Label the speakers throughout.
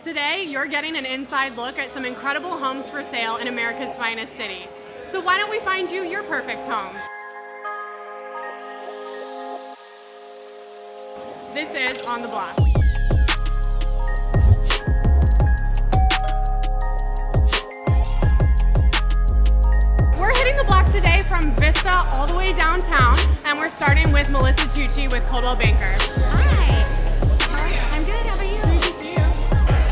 Speaker 1: Today, you're getting an inside look at some incredible homes for sale in America's finest city. So why don't we find you your perfect home? This is On the Block. We're hitting the block today from Vista all the way downtown, and we're starting with Melissa Tucci with Coldwell Banker.
Speaker 2: Hi. I'm good. How about you?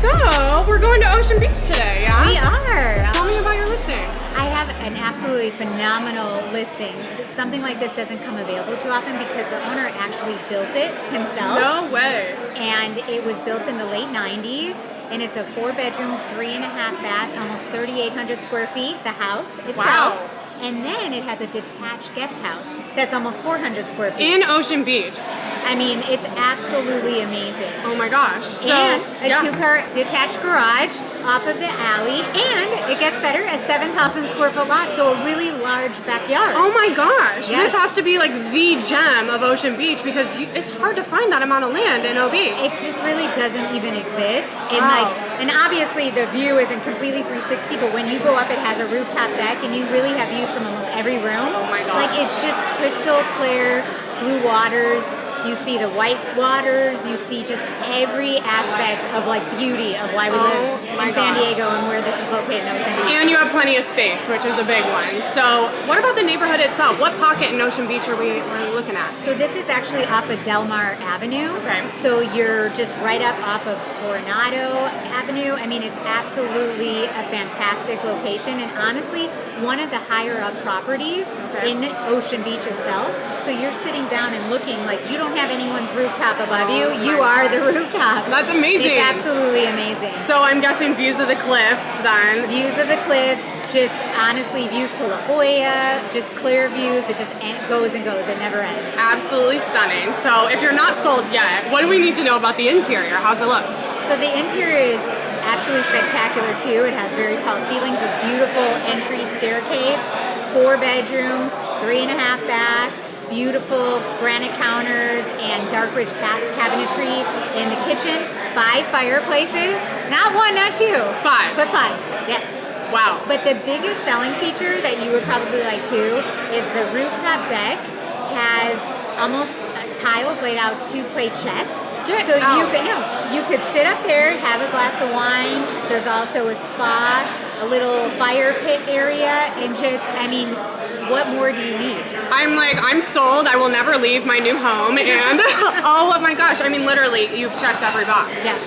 Speaker 1: So, we're going to Ocean Beach today, yeah?
Speaker 2: We are.
Speaker 1: Tell me about your listing.
Speaker 2: I have an absolutely phenomenal listing. Something like this doesn't come available too often because the owner actually built it himself.
Speaker 1: No way.
Speaker 2: And it was built in the late 90s. And it's a 4-bedroom, 3.5 bath, almost 3,800 square feet, the house itself.
Speaker 1: Wow.
Speaker 2: And then it has a detached guest house that's almost 400 square feet.
Speaker 1: In Ocean Beach.
Speaker 2: I mean, it's absolutely amazing.
Speaker 1: Oh my gosh. So,
Speaker 2: And a
Speaker 1: yeah.
Speaker 2: 2-car detached garage off of the alley, and it gets better, a 7,000 square foot lot, so a really large backyard.
Speaker 1: Oh my gosh.
Speaker 2: Yes.
Speaker 1: This has to be like the gem of Ocean Beach because it's hard to find that amount of land in OB.
Speaker 2: It just really doesn't even exist. And
Speaker 1: Wow.
Speaker 2: and obviously the view isn't completely 360, but when you go up, it has a rooftop deck, and you really have views from almost every room.
Speaker 1: Oh my gosh.
Speaker 2: Like, it's just crystal clear blue waters. You see the white waters. You see just every aspect of like beauty of why we live
Speaker 1: my
Speaker 2: in San
Speaker 1: gosh.
Speaker 2: Diego and where this is located in Ocean Beach.
Speaker 1: And you have plenty of space, which is a big one. So, what about the neighborhood itself? What pocket in Ocean Beach are we looking at?
Speaker 2: So this is actually off of Del Mar Avenue.
Speaker 1: Okay.
Speaker 2: So you're just right up off of Coronado Avenue. I mean, it's absolutely a fantastic location, and honestly, one of the higher up properties in Ocean Beach itself. So you're sitting down and looking like you don't have anyone's rooftop above you. You are the rooftop.
Speaker 1: That's amazing.
Speaker 2: It's absolutely amazing.
Speaker 1: So, I'm guessing views of the cliffs then.
Speaker 2: Views of the cliffs, just honestly views to La Jolla, just clear views. It just goes and goes. It never ends.
Speaker 1: Absolutely stunning. So, if you're not sold yet, what do we need to know about the interior? How's it look?
Speaker 2: So the interior is absolutely spectacular too. It has very tall ceilings, this beautiful entry staircase, 4 bedrooms, 3.5 bath, beautiful granite counters and dark ridge cabinetry in the kitchen, 5 fireplaces, not 1, not 2.
Speaker 1: 5.
Speaker 2: But 5, yes.
Speaker 1: Wow.
Speaker 2: But the biggest selling feature that you would probably like too is the rooftop deck has almost tiles laid out to play chess.
Speaker 1: Get
Speaker 2: So
Speaker 1: out.
Speaker 2: you could sit up there, have a glass of wine. There's also a spa, a little fire pit area, and just, I mean, what more do you need?
Speaker 1: I'm sold. I will never leave my new home. And oh my gosh, I mean, literally, you've checked every box.
Speaker 2: Yes.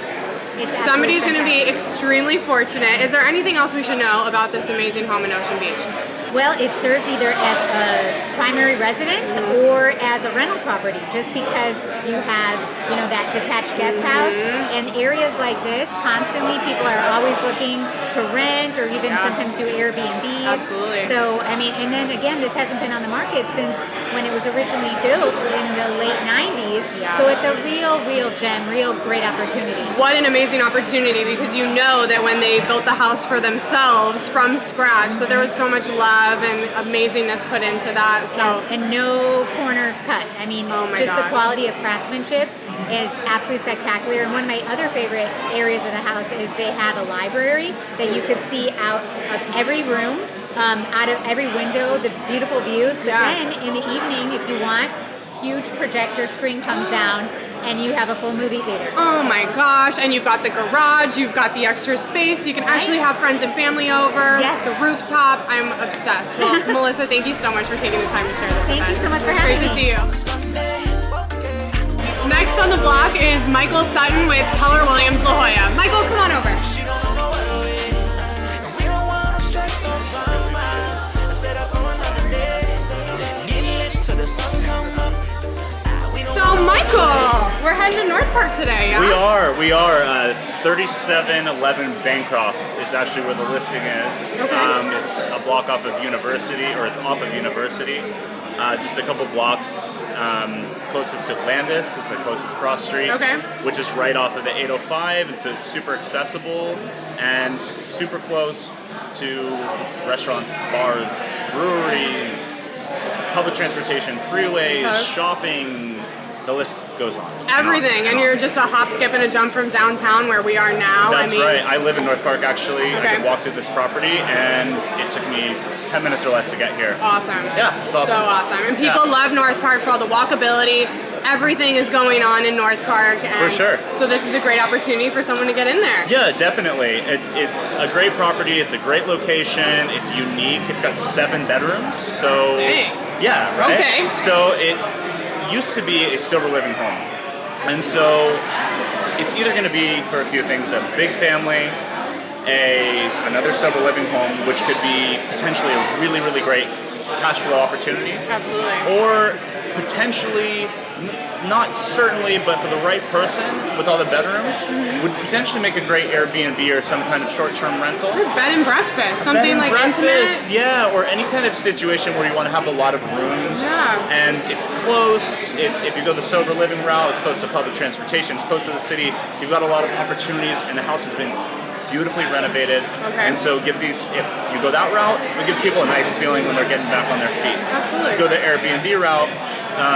Speaker 2: It's
Speaker 1: Somebody's going to
Speaker 2: absolutely
Speaker 1: be extremely fortunate. Is there anything else we should know about this amazing home in Ocean Beach?
Speaker 2: Well, it serves either as a primary residence or as a rental property, just because you have, that detached guest house. And areas like this, constantly people are always looking to rent or even sometimes do Airbnbs.
Speaker 1: Absolutely.
Speaker 2: So, I mean, and then again, this hasn't been on the market since when it was originally built in the late 90s.
Speaker 1: Yeah.
Speaker 2: So it's a real gem, real great opportunity.
Speaker 1: What an amazing opportunity, because you know that when they built the house for themselves from scratch, that there was so much love and amazingness put into that. So
Speaker 2: Yes, and no corners cut. I mean,
Speaker 1: Oh my
Speaker 2: just
Speaker 1: gosh.
Speaker 2: the quality of craftsmanship is absolutely spectacular. And one of my other favorite areas of the house is they have a library that you could see out of every room, out of every window, the beautiful views. But then in the evening, if you want, huge projector screen comes down and you have a full movie theater.
Speaker 1: oh my gosh, and you've got the garage, you've got the extra space, you can actually have friends and family over.
Speaker 2: Yes.
Speaker 1: The rooftop, I'm obsessed. Well, Melissa, thank you so much for taking the time to share this
Speaker 2: Thank
Speaker 1: with
Speaker 2: you
Speaker 1: us.
Speaker 2: so much for
Speaker 1: It's
Speaker 2: having
Speaker 1: great
Speaker 2: me.
Speaker 1: to see you. Next on the block is Michael Sutton with Keller Williams La Jolla. Michael, come on over. So, Michael, we're heading to North Park today, yeah?
Speaker 3: We are. 3711 Bancroft is actually where the listing is.
Speaker 1: Okay.
Speaker 3: It's a block off of University, or it's off of University. Just a couple blocks closest to Landis is the closest cross street,
Speaker 1: Okay.
Speaker 3: which is right off of the 805. It's super accessible and super close to restaurants, bars, breweries, public transportation, freeways,
Speaker 1: Okay.
Speaker 3: shopping, The list goes on.
Speaker 1: Everything, and you're just a hop, skip, and a jump from downtown where we are now.
Speaker 3: That's right. I live in North Park, actually.
Speaker 1: Okay.
Speaker 3: I could walk to this property, and it took me 10 minutes or less to get here.
Speaker 1: Awesome.
Speaker 3: Yeah, it's awesome.
Speaker 1: So awesome. And people love North Park for all the walkability. Everything is going on in North Park. And
Speaker 3: For sure.
Speaker 1: So this is a great opportunity for someone to get in there.
Speaker 3: Yeah, definitely. It's a great property. It's a great location. It's unique. It's got 7 bedrooms. So
Speaker 1: Dang.
Speaker 3: yeah, right?
Speaker 1: Okay.
Speaker 3: So it used to be a silver living home, and so it's either going to be for a few things: a big family, another silver living home, which could be potentially a really, really great cash flow opportunity,
Speaker 1: Absolutely.
Speaker 3: or potentially, not certainly, but for the right person with all the bedrooms, would potentially make a great Airbnb or some kind of short-term rental.
Speaker 1: Bed and breakfast, something
Speaker 3: Bed and
Speaker 1: like
Speaker 3: breakfast,
Speaker 1: intimate.
Speaker 3: yeah, or any kind of situation where you want to have a lot of rooms,
Speaker 1: Yeah.
Speaker 3: and it's close. It's if you go the sober living route, it's close to public transportation, it's close to the city. You've got a lot of opportunities, and the house has been beautifully renovated.
Speaker 1: Okay.
Speaker 3: And so if you go that route, we give people a nice feeling when they're getting back on their feet.
Speaker 1: Absolutely.
Speaker 3: If you go the Airbnb route,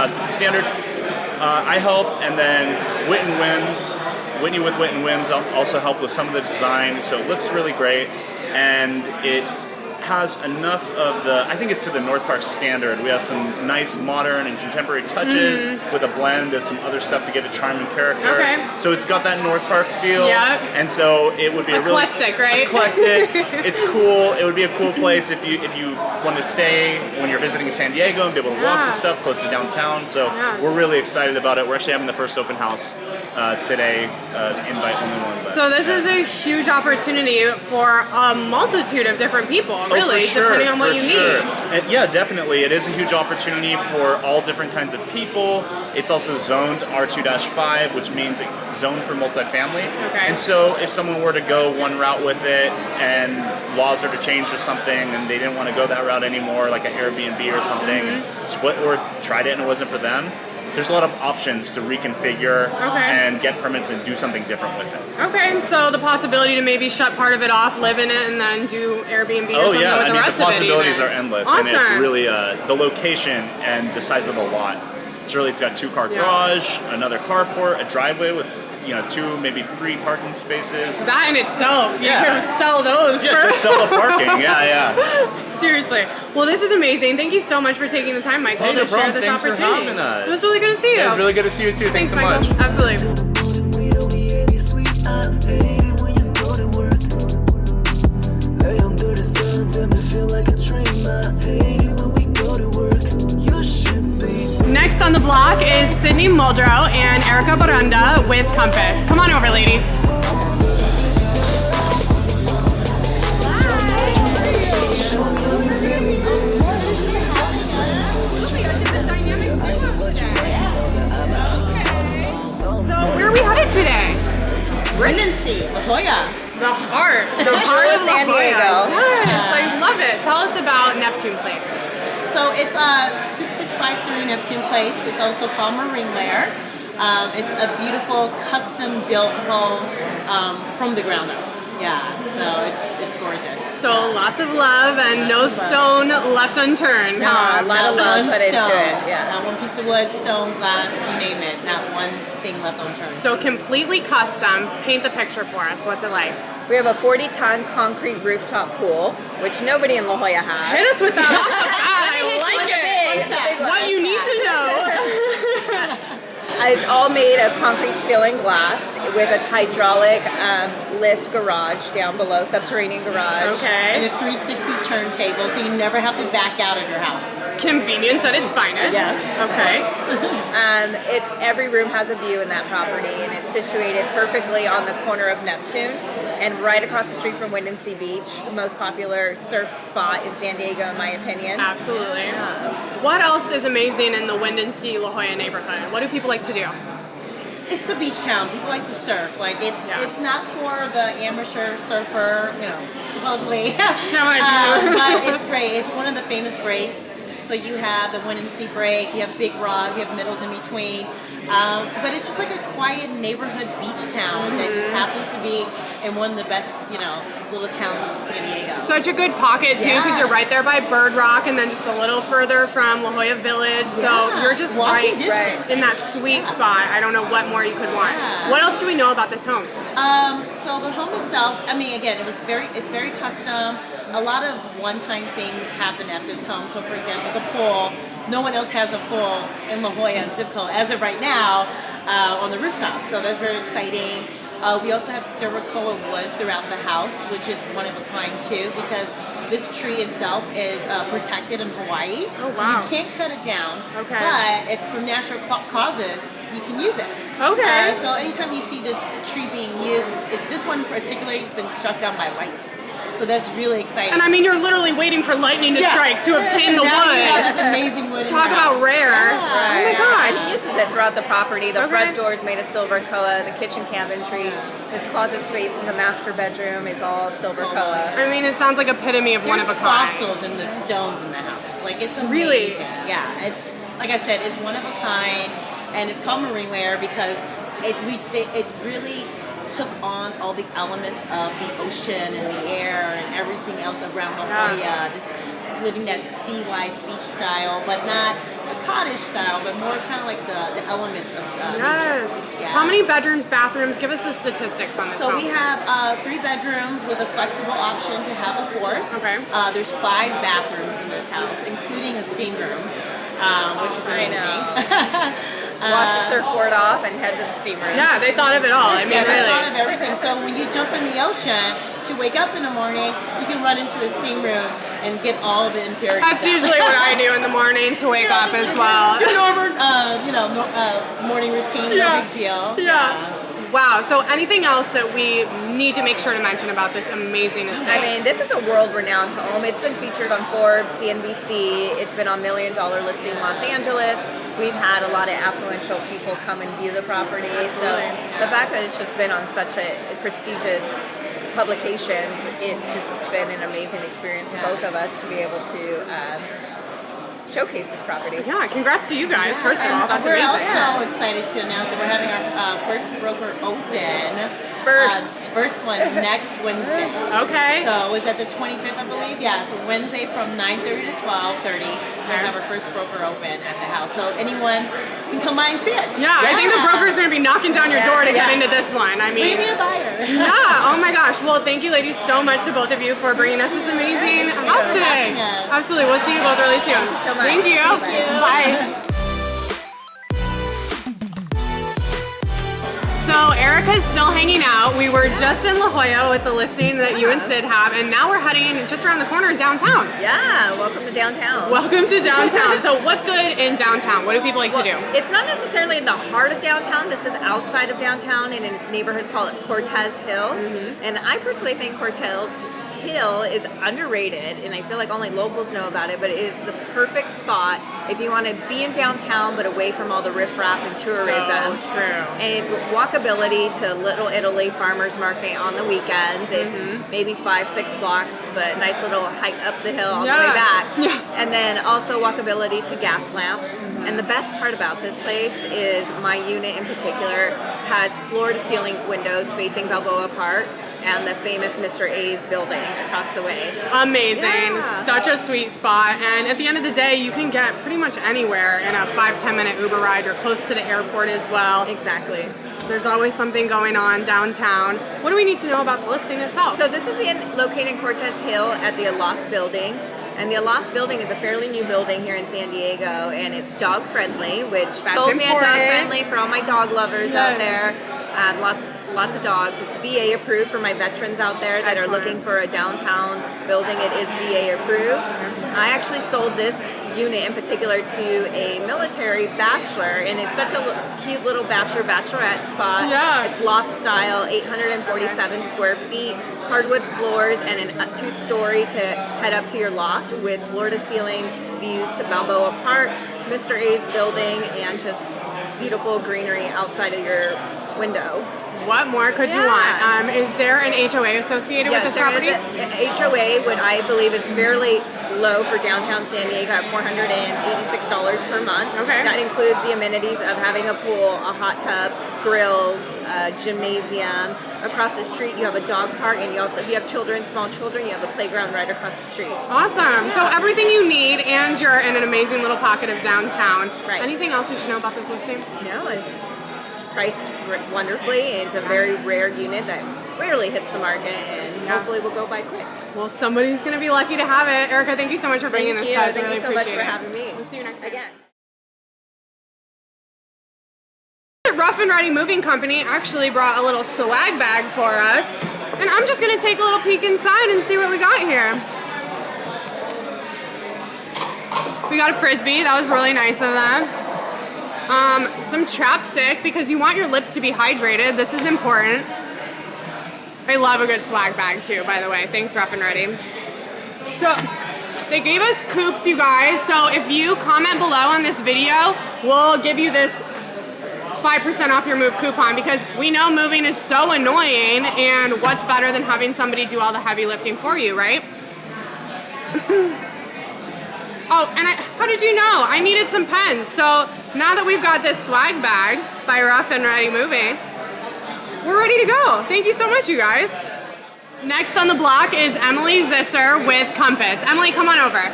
Speaker 3: the standard. I helped, and then Whitney with Wit and Whims also helped with some of the design, so it looks really great, and it has enough of I think it's to the North Park standard. We have some nice modern and contemporary touches with a blend of some other stuff to give it charm and character.
Speaker 1: Okay.
Speaker 3: So it's got that North Park feel,
Speaker 1: Yep.
Speaker 3: and so it would be
Speaker 1: Eclectic,
Speaker 3: a really
Speaker 1: right?
Speaker 3: eclectic. It's cool. It would be a cool place if you want to stay when you're visiting San Diego and be able to walk
Speaker 1: Yeah.
Speaker 3: to stuff close to downtown. So
Speaker 1: Yeah.
Speaker 3: we're really excited about it. We're actually having the first open house today. Invite only one. But,
Speaker 1: So this
Speaker 3: yeah.
Speaker 1: is a huge opportunity for a multitude of different people, really,
Speaker 3: for sure,
Speaker 1: depending on what
Speaker 3: for
Speaker 1: you
Speaker 3: sure.
Speaker 1: need.
Speaker 3: And yeah, definitely. It is a huge opportunity for all different kinds of people. It's also zoned R2-5, which means it's zoned for multifamily.
Speaker 1: Okay.
Speaker 3: And so if someone were to go one route with it and laws are to change or something and they didn't want to go that route anymore, like an Airbnb or something, or tried it and it wasn't for them, there's a lot of options to reconfigure and get permits and do something different with it.
Speaker 1: Okay, so the possibility to maybe shut part of it off, live in it, and then do Airbnb or
Speaker 3: Oh
Speaker 1: something
Speaker 3: yeah,
Speaker 1: with
Speaker 3: I
Speaker 1: the
Speaker 3: mean
Speaker 1: rest
Speaker 3: the
Speaker 1: of it.
Speaker 3: possibilities
Speaker 1: even.
Speaker 3: are endless,
Speaker 1: Awesome.
Speaker 3: and it's really the location and the size of the lot. It's got 2-car garage, another carport, a driveway with 2, maybe 3 parking spaces.
Speaker 1: That in itself,
Speaker 3: Yeah.
Speaker 1: you can sell those
Speaker 3: Yeah,
Speaker 1: for
Speaker 3: just sell the parking. Yeah.
Speaker 1: seriously. Well, this is amazing. Thank you so much for taking the time, Michael,
Speaker 3: Hey, no
Speaker 1: to share
Speaker 3: problem.
Speaker 1: this
Speaker 3: Thanks for
Speaker 1: opportunity.
Speaker 3: having us.
Speaker 1: It was really good to see you.
Speaker 3: It was really good to see you too. Thanks so
Speaker 1: Michael.
Speaker 3: much.
Speaker 1: Absolutely. Next on the block is Sydney Muldrow and Erica Baranda with Compass. Come on over, ladies. So where are we headed today?
Speaker 4: Redundancy, La Jolla.
Speaker 1: The heart.
Speaker 4: The heart of San
Speaker 1: La Jolla.
Speaker 4: Diego.
Speaker 1: Yes, I love it. Tell us about Neptune Place.
Speaker 4: So it's 6653 Neptune Place. It's also called Marine Lair. It's a beautiful custom built home from the ground up. Yeah, so it's gorgeous.
Speaker 1: So lots of love and no stone left unturned.
Speaker 4: Not
Speaker 1: huh?
Speaker 4: a lot of love
Speaker 2: put into
Speaker 4: stone.
Speaker 2: it, yeah.
Speaker 4: Not one piece of wood, stone, glass, you name it. Not one thing left unturned.
Speaker 1: So completely custom. Paint the picture for us. What's it like?
Speaker 5: We have a 40-ton concrete rooftop pool, which nobody in La Jolla has.
Speaker 1: Hit us with that. I like it.
Speaker 4: Big
Speaker 1: What you need to know.
Speaker 5: It's all made of concrete, steel, and glass with a hydraulic lift garage down below, subterranean garage.
Speaker 4: And
Speaker 1: Okay.
Speaker 4: a 360 turntable, so you never have to back out of your house.
Speaker 1: Convenience at its finest.
Speaker 4: Yes.
Speaker 1: Okay.
Speaker 5: Every room has a view in that property, and it's situated perfectly on the corner of Neptune and right across the street from Windansea Beach, the most popular surf spot in San Diego, in my opinion.
Speaker 1: Absolutely. What else is amazing in the Windansea La Jolla neighborhood? What do people like to do?
Speaker 4: It's the beach town. People like to surf. Like it's
Speaker 1: Yeah.
Speaker 4: it's not for the amateur surfer, supposedly.
Speaker 1: I
Speaker 4: but it's great. It's one of the famous breaks. So you have the Windansea break, you have Big Rock, you have middles in between. But it's just like a quiet neighborhood beach town that just happens to be in one of the best, little towns in San Diego.
Speaker 1: Such a good pocket too, because you're right there by Bird Rock, and then just a little further from La Jolla Village. So you're just
Speaker 4: Walking
Speaker 1: right
Speaker 4: distance.
Speaker 1: in that sweet spot. I don't know what more you could want.
Speaker 4: Yeah.
Speaker 1: What else should we know about this home?
Speaker 4: So the home itself, again, it's very custom. A lot of one-time things happen at this home. So for example, the pool, no one else has a pool in La Jolla and Zip Code as of right now on the rooftop. So that's very exciting. We also have silver-colored wood throughout the house, which is one of a kind too, because this tree itself is protected in Hawaii.
Speaker 1: Oh, wow.
Speaker 4: So you can't cut it down.
Speaker 1: Okay.
Speaker 4: But if for natural causes, you can use it.
Speaker 1: Okay.
Speaker 4: So anytime you see this tree being used, it's this one particularly been struck down by lightning. So that's really exciting.
Speaker 1: And I mean, you're literally waiting for lightning to strike to obtain the
Speaker 4: Now you have
Speaker 1: wood.
Speaker 4: this amazing wood. in
Speaker 1: Talk
Speaker 4: your
Speaker 1: about
Speaker 4: house.
Speaker 1: rare.
Speaker 4: Yeah.
Speaker 1: Oh my gosh.
Speaker 5: She uses it throughout the property. The
Speaker 1: Okay.
Speaker 5: front door is made of silver koa. The kitchen cabinetry, this closet space in the master bedroom is all silver koa.
Speaker 1: I mean, it sounds like epitome of one
Speaker 4: There's
Speaker 1: of a kind.
Speaker 4: fossils in the stones in the house. Like it's amazing.
Speaker 1: Really?
Speaker 4: Yeah. It's like I said, it's one of a kind, and it's called marine layer because it really took on all the elements of the ocean and the air and everything else around La Jolla, just living that sea life beach style, but not a cottage style, but more kind of like the elements of
Speaker 1: Yes.
Speaker 4: nature. Yeah.
Speaker 1: How many bedrooms, bathrooms? Give us the statistics on this
Speaker 4: So
Speaker 1: home.
Speaker 4: we have 3 bedrooms with a flexible option to have a 4th.
Speaker 1: Okay.
Speaker 4: There's 5 bathrooms in this house, including a steam room, which is amazing.
Speaker 5: Wash the surfboard off and head to the steamer.
Speaker 1: Yeah, they thought of it all. I mean,
Speaker 4: Yeah, they thought
Speaker 1: really.
Speaker 4: of everything. So when you jump in the ocean to wake up in the morning, you can run into the steam room and get all of the impurities.
Speaker 1: That's
Speaker 4: out.
Speaker 1: usually what I do in the morning to wake up as well.
Speaker 4: Your normal, morning routine, no big deal.
Speaker 1: Yeah. Wow. So anything else that we need to make sure to mention about this amazing estate?
Speaker 5: I mean, this is a world-renowned home. It's been featured on Forbes, CNBC. It's been on $1 Million Listing in Los Angeles. We've had a lot of affluential people come and view the property. So the fact that it's just been on such a prestigious publication, it's just been an amazing experience for both of us to be able to showcase this property.
Speaker 1: Yeah, congrats to you guys, first of all. That's
Speaker 4: we're
Speaker 1: amazing.
Speaker 4: also excited to announce that we're having our first broker open. First one next Wednesday.
Speaker 1: Okay.
Speaker 4: So it was at the 25th, I believe. Yeah, so Wednesday from 9:30 to 12:30, we're gonna have our first broker open at the house. So anyone can come by and see it.
Speaker 1: Yeah, I think the broker's going to be knocking down your door to get
Speaker 5: Yeah.
Speaker 1: into this one. I mean,
Speaker 4: Bring me a buyer.
Speaker 1: yeah, oh my gosh. Well, thank you ladies so much to both of you for bringing us this amazing house
Speaker 4: for
Speaker 1: today.
Speaker 4: having us.
Speaker 1: Absolutely. We'll see you both really soon.
Speaker 5: so much.
Speaker 1: Thank you.
Speaker 4: Thank you.
Speaker 1: Bye. So Erica's still hanging out. We were just in La Jolla with the listing that you and Sid have, and now we're heading just around the corner downtown.
Speaker 5: Yeah, welcome to downtown.
Speaker 1: Welcome to downtown. So what's good in downtown? What do people like to do?
Speaker 5: It's not necessarily in the heart of downtown. This is outside of downtown in a neighborhood called Cortez Hill. And I personally think Cortez Hill is underrated, and I feel like only locals know about it, but it is the perfect spot if you want to be in downtown but away from all the riffraff and tourism.
Speaker 1: So true.
Speaker 5: And it's walkability to Little Italy Farmers Market on the weekends. It's maybe 5-6 blocks, but nice little hike up the hill on the way back.
Speaker 1: Yeah.
Speaker 5: And then also walkability to Gaslamp. And the best part about this place is my unit in particular has floor-to-ceiling windows facing Balboa Park and the famous Mr. A's building across the way.
Speaker 1: Amazing.
Speaker 5: Yeah.
Speaker 1: Such a sweet spot. And at the end of the day, you can get pretty much anywhere in a 5-10 minute Uber ride. You're close to the airport as well.
Speaker 5: Exactly.
Speaker 1: There's always something going on downtown. What do we need to know about the listing itself?
Speaker 5: So this is located in Cortez Hill at the Aloft building. And the Aloft building is a fairly new building here in San Diego, and it's dog friendly, which sold me a dog friendly for all my dog lovers out there. Lots of dogs. It's VA approved for my veterans out there that are looking for a downtown building. It is VA approved. I actually sold this unit in particular to a military bachelor, and it's such a cute little bachelorette spot.
Speaker 1: Yeah.
Speaker 5: It's loft style, 847 square feet, hardwood floors, and a 2-story to head up to your loft with floor-to-ceiling views to Balboa Park, Mr. A's building, and just beautiful greenery outside of your window.
Speaker 1: What more could you want? Is there an HOA associated with this property?
Speaker 5: Yes, there is an HOA, what I believe is fairly low for downtown San Diego at $486 per month.
Speaker 1: Okay.
Speaker 5: That includes the amenities of having a pool, a hot tub, grills, gymnasium, across the street you have a dog park, and you also, if you have children, small children, you have a playground right across the street.
Speaker 1: Awesome. So everything you need, and you're in an amazing little pocket of downtown.
Speaker 5: Right.
Speaker 1: Anything else you should know about this listing?
Speaker 5: No, it's priced wonderfully. It's a very rare unit that rarely hits the market, and hopefully will go by quick.
Speaker 1: Well, somebody's going to be lucky to have it. Erica, thank you so much for bringing this to us. I
Speaker 5: Thank
Speaker 1: really
Speaker 5: you so much
Speaker 1: appreciate
Speaker 5: for
Speaker 1: it.
Speaker 5: having me.
Speaker 1: We'll see you next time.
Speaker 5: Again.
Speaker 1: Rough and Ready Moving Company actually brought a little swag bag for us, and I'm just going to take a little peek inside and see what we got here. We got a Frisbee. That was really nice of them. Some chapstick, because you want your lips to be hydrated. This is important. I love a good swag bag too, by the way. Thanks, Rough and Ready. So they gave us coupes, you guys. So if you comment below on this video, we'll give you this 5% off your move coupon, because we know moving is so annoying, and what's better than having somebody do all the heavy lifting for you, right? Oh, and how did you know? I needed some pens. So now that we've got this swag bag by Rough and Ready Moving, we're ready to go. Thank you so much, you guys. Next on the block is Emily Zisser with Compass. Emily, come on over.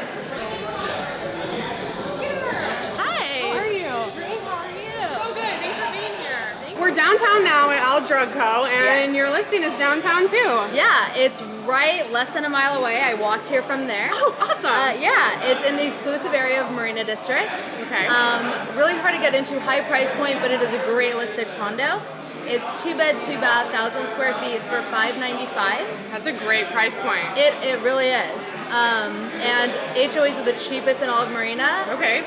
Speaker 1: We're downtown now at Al Drug Co. and your listing is downtown too.
Speaker 6: Yeah, it's right less than a mile away. I walked here from there.
Speaker 1: Oh, awesome.
Speaker 6: Yeah, it's in the exclusive area of Marina District.
Speaker 1: Okay.
Speaker 6: Really hard to get into, high price point, but it is a great listed condo. It's 2-bed, 2-bath, 1,000 square feet for $595.
Speaker 1: That's a great price point.
Speaker 6: It really is. And HOAs are the cheapest in all of Marina.
Speaker 1: Okay.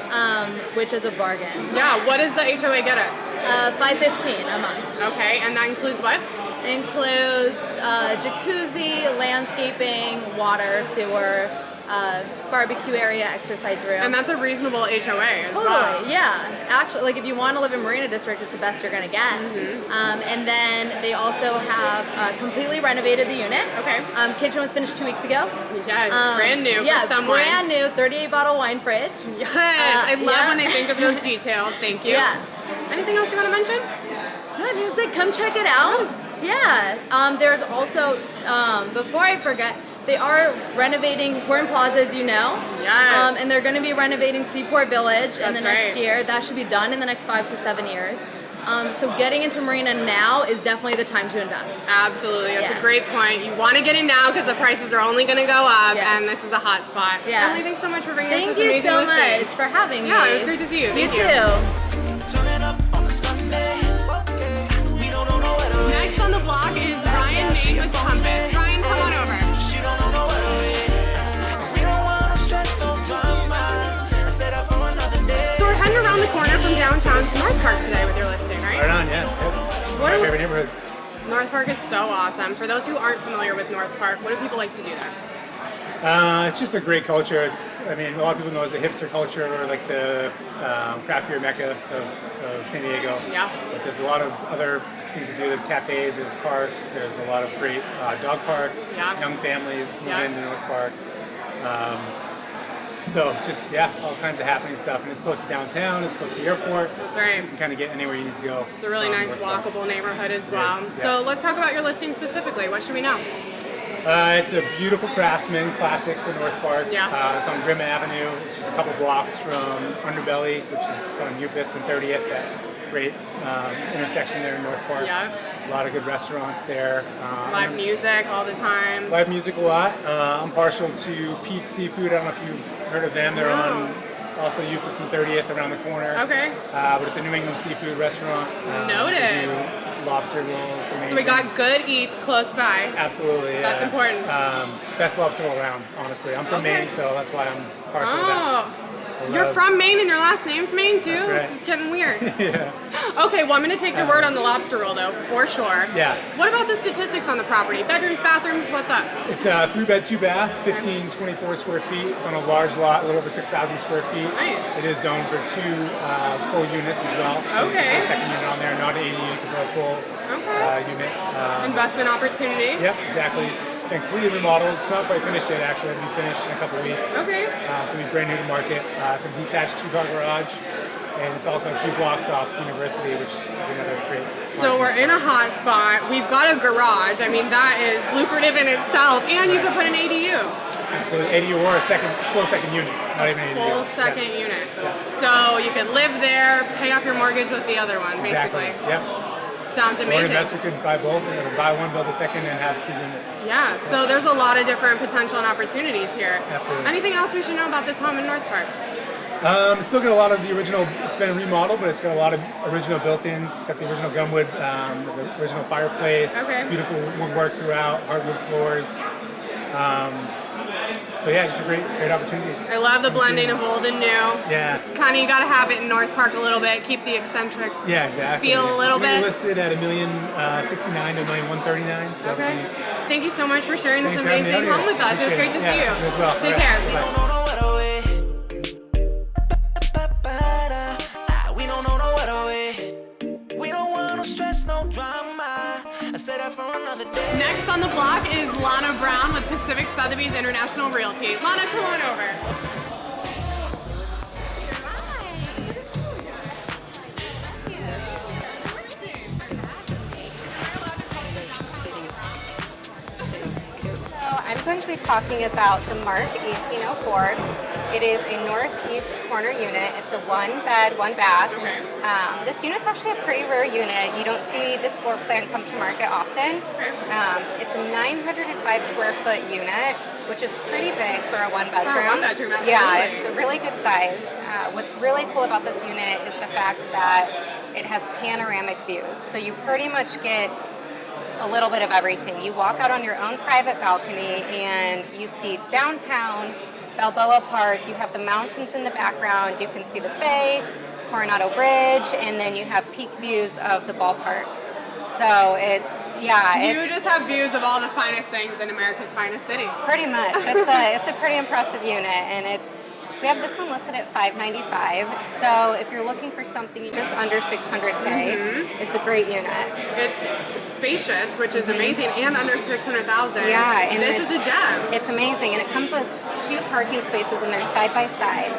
Speaker 6: Which is a bargain.
Speaker 1: Yeah, what does the HOA get us?
Speaker 6: $515 a month.
Speaker 1: Okay, and that includes what?
Speaker 6: Includes jacuzzi, landscaping, water, sewer, barbecue area, exercise room.
Speaker 1: And that's a reasonable HOA as well.
Speaker 6: Totally, yeah. Actually, like if you want to live in Marina District, it's the best you're gonna get. And then they also have completely renovated the unit.
Speaker 1: Okay.
Speaker 6: Kitchen was finished 2 weeks ago.
Speaker 1: Yes, brand new
Speaker 6: Yeah,
Speaker 1: for someone.
Speaker 6: brand new, 38 bottle wine fridge.
Speaker 1: Yes, I love
Speaker 6: yeah.
Speaker 1: when they think of those details. Thank you.
Speaker 6: Yeah.
Speaker 1: Anything else you want to mention?
Speaker 6: No, I think it's like, come check it out. Yeah. There's also, before I forget, they are renovating Horn Plaza, as you know.
Speaker 1: Yes.
Speaker 6: And they're going to be renovating Seaport Village in the next
Speaker 1: right.
Speaker 6: year. That should be done in the next 5 to 7 years. So getting into Marina now is definitely the time to invest.
Speaker 1: Absolutely, that's a
Speaker 6: Yeah.
Speaker 1: great point. You want to get in now because the prices are only going to go up,
Speaker 6: Yes.
Speaker 1: and this is a hot spot.
Speaker 6: Yeah.
Speaker 1: Emily, thanks so much for bringing us
Speaker 6: Thank
Speaker 1: this
Speaker 6: you
Speaker 1: amazing
Speaker 6: so
Speaker 1: listing.
Speaker 6: much for having me.
Speaker 1: Yeah, it was great to see you.
Speaker 6: You
Speaker 1: Thank
Speaker 6: too.
Speaker 7: Turning up on a Sunday. We don't know nowhere to
Speaker 1: Next on the block is Ryan Main with Compass. Ryan, come on over.
Speaker 7: She don't know nowhere to be. We don't want no stress, no drama. I set up for another day.
Speaker 1: So we're heading around the corner from downtown to North Park today with your listing, right?
Speaker 8: Right on, yeah.
Speaker 1: What
Speaker 8: My
Speaker 1: are-
Speaker 8: favorite neighborhood.
Speaker 1: North Park is so awesome. For those who aren't familiar with North Park, what do people like to do there?
Speaker 8: It's just a great culture. A lot of people know it as the hipster culture, or like the craft beer mecca of San Diego.
Speaker 1: Yeah.
Speaker 8: But there's a lot of other things to do. There's cafes, there's parks, there's a lot of great dog parks.
Speaker 1: Yeah.
Speaker 8: Young families move
Speaker 1: Yeah.
Speaker 8: into North Park. So it's just, all kinds of happening stuff. And it's close to downtown, it's close to the airport.
Speaker 1: That's right.
Speaker 8: You can kind of get anywhere you need to go.
Speaker 1: It's a really
Speaker 8: from
Speaker 1: nice
Speaker 8: North Park.
Speaker 1: walkable neighborhood as well.
Speaker 8: yeah.
Speaker 1: So let's talk about your listing specifically. What should we know?
Speaker 8: It's a beautiful Craftsman classic for North Park.
Speaker 1: Yeah.
Speaker 8: It's on Grimm Avenue. It's just a couple blocks from Underbelly, which is on Upis and 30th. That great intersection there in North Park.
Speaker 1: Yeah.
Speaker 8: A lot of good restaurants there.
Speaker 1: Live music all the time.
Speaker 8: Live music a lot. I'm partial to Pete's Seafood. I don't know if you've heard of them. They're on also Upis and 30th around the corner.
Speaker 1: Okay.
Speaker 8: But it's a New England seafood restaurant.
Speaker 1: Noted.
Speaker 8: They do lobster rolls. Amazing.
Speaker 1: So we got good eats close by.
Speaker 8: Absolutely, yeah.
Speaker 1: That's important.
Speaker 8: Best lobster all around, honestly. I'm from
Speaker 1: Okay.
Speaker 8: Maine, so that's why I'm partial to that.
Speaker 1: Oh,
Speaker 8: I
Speaker 1: you're
Speaker 8: love-
Speaker 1: from Maine and your last name's Maine too?
Speaker 8: That's right.
Speaker 1: This is getting weird.
Speaker 8: Yeah.
Speaker 1: Okay, well I'm gonna take your word on the lobster roll though, for sure.
Speaker 8: Yeah.
Speaker 1: What about the statistics on the property? Bedrooms, bathrooms, what's up?
Speaker 8: It's a 3-bed, 2-bath, 1524 square feet. It's on a large lot, a little over 6,000 square feet.
Speaker 1: Nice.
Speaker 8: It is zoned for 2 full units as well. So you can
Speaker 1: Okay.
Speaker 8: put a second unit on there, not an ADU, you can put a full unit.
Speaker 1: Investment opportunity.
Speaker 8: Yep, exactly. It's been completely remodeled. It's not quite finished yet, actually. It'll be finished in a couple weeks.
Speaker 1: Okay.
Speaker 8: So we're brand new to market. It's a detached 2-car garage. and it's also a few blocks off University, which is another great.
Speaker 1: So we're in a hot spot. We've got a garage. I mean, that is lucrative in itself, and you could put an ADU.
Speaker 8: So ADU or a full second unit, not even an ADU.
Speaker 1: Full second unit. So you could live there, pay off your mortgage with the other one, basically.
Speaker 8: Exactly. Yep.
Speaker 1: Sounds
Speaker 8: Or an
Speaker 1: amazing.
Speaker 8: investor could buy both, or buy one, build a second, and have 2 units.
Speaker 1: Yeah, so there's a lot of different potential and opportunities here.
Speaker 8: Absolutely.
Speaker 1: Anything else we should know about this home in North Park?
Speaker 8: Still got a lot of the original. It's been remodeled, but it's got a lot of original built-ins. It's got the original gunwood. There's an original fireplace.
Speaker 1: Okay.
Speaker 8: Beautiful woodwork throughout. Hardwood floors. So yeah, just a great opportunity.
Speaker 1: I love the blending of old and new.
Speaker 8: Yeah.
Speaker 1: Kind of, you got to have it in North Park a little bit. Keep the eccentric.
Speaker 8: Yeah, exactly.
Speaker 1: Feel a little
Speaker 8: it's
Speaker 1: bit.
Speaker 8: listed at $1,069,000 to $1,139,000. So
Speaker 1: Okay. Thank you so much for sharing this
Speaker 8: Thanks for having me
Speaker 1: amazing
Speaker 8: out
Speaker 1: home
Speaker 8: here.
Speaker 1: with us. It was
Speaker 8: Appreciate
Speaker 1: great to
Speaker 8: it.
Speaker 1: see
Speaker 8: Yeah,
Speaker 1: you.
Speaker 8: you as well.
Speaker 1: Take
Speaker 8: All right.
Speaker 1: care.
Speaker 8: Bye.
Speaker 7: don't know what away. We don't know no what away. We don't want no stress, no drama. I said that for another day.
Speaker 1: Next on the block is Lana Brown with Pacific Sotheby's International Realty. Lana, come on over.
Speaker 9: I'm going to be talking about the Mark 1804. It is a northeast corner unit. It's a 1-bed, 1-bath.
Speaker 1: Okay.
Speaker 9: This unit's actually a pretty rare unit. You don't see this floor plan come to market often. It's a 905 square foot unit, which is pretty big for a 1-bedroom.
Speaker 1: For a 1-bedroom, absolutely.
Speaker 9: Yeah, it's a really good size. What's really cool about this unit is the fact that it has panoramic views. So you pretty much get a little bit of everything. You walk out on your own private balcony and you see downtown, Balboa Park, you have the mountains in the background, you can see the bay, Coronado Bridge, and then you have peak views of the ballpark. So
Speaker 1: You just have views of all the finest things in America's finest city.
Speaker 9: pretty much. It's a pretty impressive unit, and we have this one listed at $595. So if you're looking for something just under $600K, it's a great unit.
Speaker 1: It's spacious, which is amazing, and under $600,000.
Speaker 9: Yeah, and
Speaker 1: this is a gem.
Speaker 9: It's amazing, and it comes with 2 parking spaces, and they're side by side.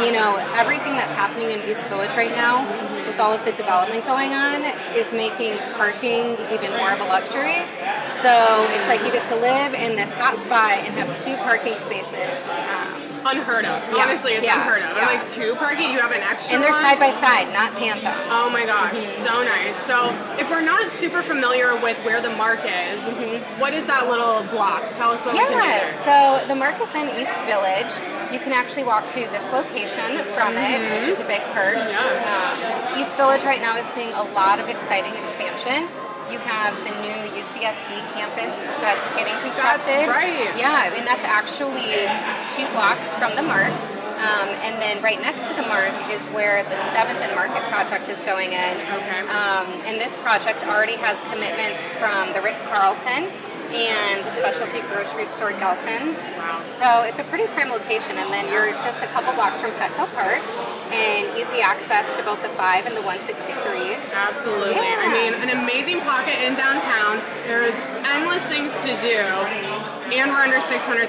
Speaker 9: You know, everything that's happening in East Village right now, with all of the development going on, is making parking even more of a luxury. So it's like you get to live in this hot spot and have 2 parking spaces.
Speaker 1: Unheard of.
Speaker 9: Yeah,
Speaker 1: Honestly, it's
Speaker 9: yeah,
Speaker 1: unheard of.
Speaker 9: yeah.
Speaker 1: I'm like 2 parking, you have an extra
Speaker 9: And they're
Speaker 1: one?
Speaker 9: side by side, not tandem.
Speaker 1: Oh my gosh, so nice. So if we're not super familiar with where the Mark is, what is that little block? Tell us what we can do
Speaker 9: Yeah,
Speaker 1: there.
Speaker 9: so the Mark is in East Village. You can actually walk to this location from it, which is a big perk.
Speaker 1: Yeah.
Speaker 9: East Village right now is seeing a lot of exciting expansion. You have the new UCSD campus that's getting constructed.
Speaker 1: That's right.
Speaker 9: Yeah, and that's actually 2 blocks from the Mark. And then right next to the Mark is where the 7th and Market project is going in.
Speaker 1: Okay.
Speaker 9: And this project already has commitments from the Ritz-Carlton and the specialty grocery store Gelson's.
Speaker 1: Wow.
Speaker 9: So it's a pretty prime location, and then you're just a couple blocks from Petco Park and easy access to both the 5 and the 163.
Speaker 1: Absolutely.
Speaker 9: Yeah.
Speaker 1: I mean, an amazing pocket in downtown. There's endless things to do, and we're under $600,000.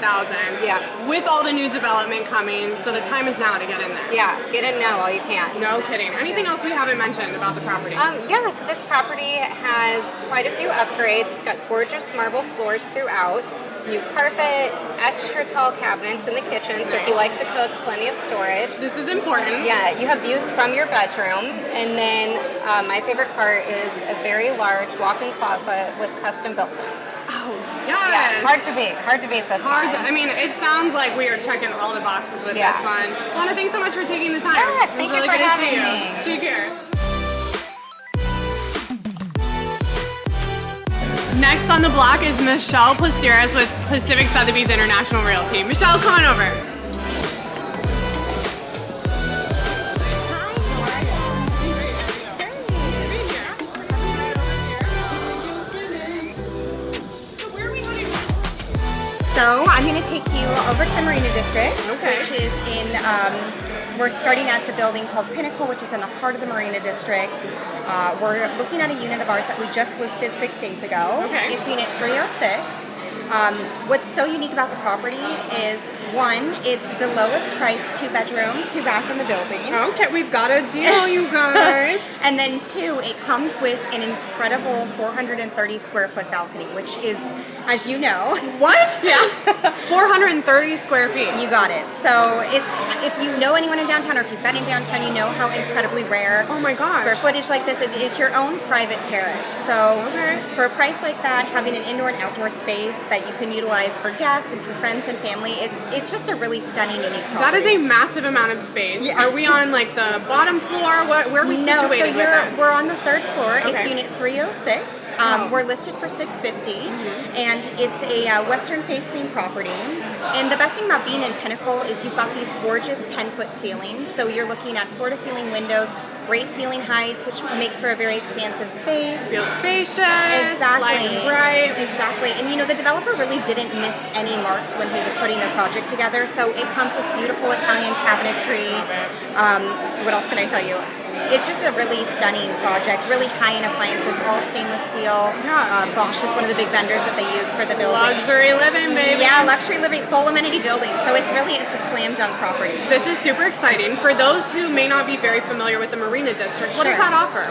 Speaker 9: Yeah.
Speaker 1: With all the new development coming, so the time is now to get in there.
Speaker 9: Yeah, get in now while you can.
Speaker 1: No kidding. Anything else we haven't mentioned about the property?
Speaker 9: Yeah, so this property has quite a few upgrades. It's got gorgeous marble floors throughout, new carpet, extra tall cabinets in the kitchen, so if you like to cook, plenty of storage.
Speaker 1: This is important.
Speaker 9: Yeah, you have views from your bedroom, and then my favorite part is a very large walk-in closet with custom built-ins.
Speaker 1: Oh,
Speaker 9: Yeah,
Speaker 1: yes.
Speaker 9: hard to beat this one.
Speaker 1: I mean, it sounds like we are checking all the boxes with
Speaker 9: Yeah.
Speaker 1: this one. Lana, thanks so much for taking the time.
Speaker 9: Yes,
Speaker 1: It was
Speaker 9: thank you
Speaker 1: really
Speaker 9: for
Speaker 1: good to see
Speaker 9: having
Speaker 1: you.
Speaker 9: me.
Speaker 1: Take care. Next on the block is Michelle Plasteras with Pacific Sotheby's International Realty. Michelle, come on over.
Speaker 10: So I'm going to take you over to the Marina District,
Speaker 1: Okay.
Speaker 10: which is in, we're starting at the building called Pinnacle, which is in the heart of the Marina District. We're looking at a unit of ours that we just listed 6 days ago.
Speaker 1: Okay.
Speaker 10: It's unit 306. What's so unique about the property is One, it's the lowest price 2-bedroom, 2-bath in the building.
Speaker 1: Okay, we've got a deal, you guys.
Speaker 10: And then two, it comes with an incredible 430 square foot balcony, which is, as you know,
Speaker 1: What? Yeah. 430 square feet.
Speaker 10: you got it. So it's, if you know anyone in downtown or if you've been in downtown, you know how incredibly rare
Speaker 1: Oh my gosh.
Speaker 10: square footage like this. It's your own private terrace. So
Speaker 1: Okay.
Speaker 10: for a price like that, having an indoor and outdoor space that you can utilize for guests and for friends and family, it's just a really stunning, unique property.
Speaker 1: That is a massive amount of space.
Speaker 10: Yeah.
Speaker 1: Are we on like the bottom floor? Where are we
Speaker 10: No, so
Speaker 1: situated with this?
Speaker 10: we're on the third floor. It's
Speaker 1: Okay.
Speaker 10: unit 306. We're listed for $650, and it's a western-facing property. And the best thing about being in Pinnacle is you've got these gorgeous 10-foot ceilings. So you're looking at floor-to-ceiling windows, great ceiling heights, which makes for a very expansive space.
Speaker 1: Feels spacious.
Speaker 10: Exactly.
Speaker 1: Light and bright.
Speaker 10: Exactly. And you know, the developer really didn't miss any marks when he was putting their project together. So it comes with beautiful Italian cabinetry. What else can I tell you? It's just a really stunning project, really high-end appliances, all stainless steel.
Speaker 1: Yeah.
Speaker 10: Bosch is one of the big vendors that they use for the building.
Speaker 1: Luxury living, baby.
Speaker 10: Yeah, luxury living, full amenity building. So it's a slam dunk property.
Speaker 1: This is super exciting. For those who may not be very familiar with the Marina District, what does
Speaker 10: Sure.
Speaker 1: that offer?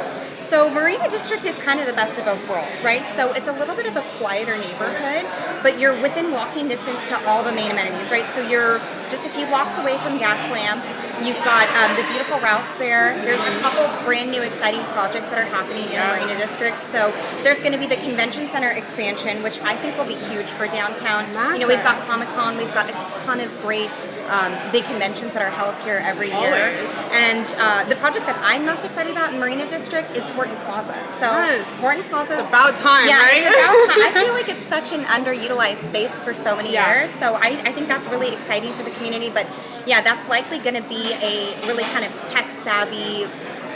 Speaker 10: So Marina District is kind of the best of both worlds, right? So it's a little bit of a quieter neighborhood, but you're within walking distance to all the main amenities, right? So you're just a few blocks away from Gaslamp. You've got the beautiful Ralph's there. There's a couple brand new exciting projects that are happening in the Marina District. So there's going to be the convention center expansion, which I think will be huge for downtown. You know, we've got Comic-Con, we've got a ton of great big conventions that are held here every year.
Speaker 1: Always.
Speaker 10: And the project that I'm most excited about in Marina District is Horton Plaza. So
Speaker 1: Yes.
Speaker 10: Horton Plaza.
Speaker 1: It's about time,
Speaker 10: yeah,
Speaker 1: right?
Speaker 10: it's about time. I feel like it's such an underutilized space for so many
Speaker 1: Yeah.
Speaker 10: years. So I think that's really exciting for the community. But yeah, that's likely going to be a really kind of tech savvy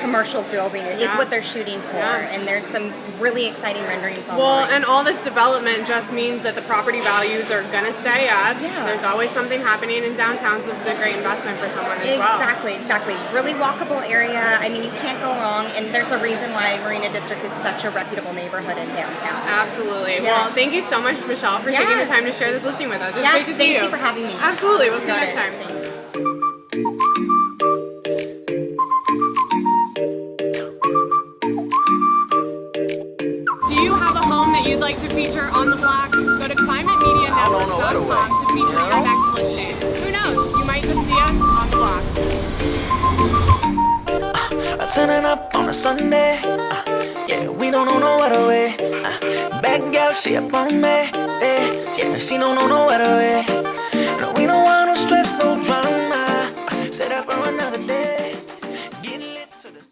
Speaker 10: commercial building is
Speaker 1: Yeah.
Speaker 10: what they're shooting for.
Speaker 1: Yeah.
Speaker 10: And there's some really exciting renderings
Speaker 1: Well,
Speaker 10: online.
Speaker 1: and all this development just means that the property values are gonna stay up.
Speaker 10: Yeah.
Speaker 1: There's always something happening in downtown, so this is a great investment for someone as well.
Speaker 10: Exactly. Really walkable area. I mean, you can't go wrong. And there's a reason why Marina District is such a reputable neighborhood in downtown.
Speaker 1: Absolutely.
Speaker 10: Yeah.
Speaker 1: Well, thank you so much, Michelle, for taking the time to share this listing with us. It's
Speaker 10: Yeah,
Speaker 1: great to see
Speaker 10: thank
Speaker 1: you.
Speaker 10: you for having me.
Speaker 1: Absolutely. We'll see you
Speaker 10: Got
Speaker 1: next
Speaker 10: it.
Speaker 1: time.
Speaker 10: Thanks.
Speaker 1: Do you have a home that you'd like to feature on the block? Go to climatemedianetwork.com to feature your next listing. Who knows? You might just see us on the block.
Speaker 7: Turning up on a Sunday. Yeah, we don't know no other way. Bad girl, she up on me. Yeah, she don't know no other way. No, we don't want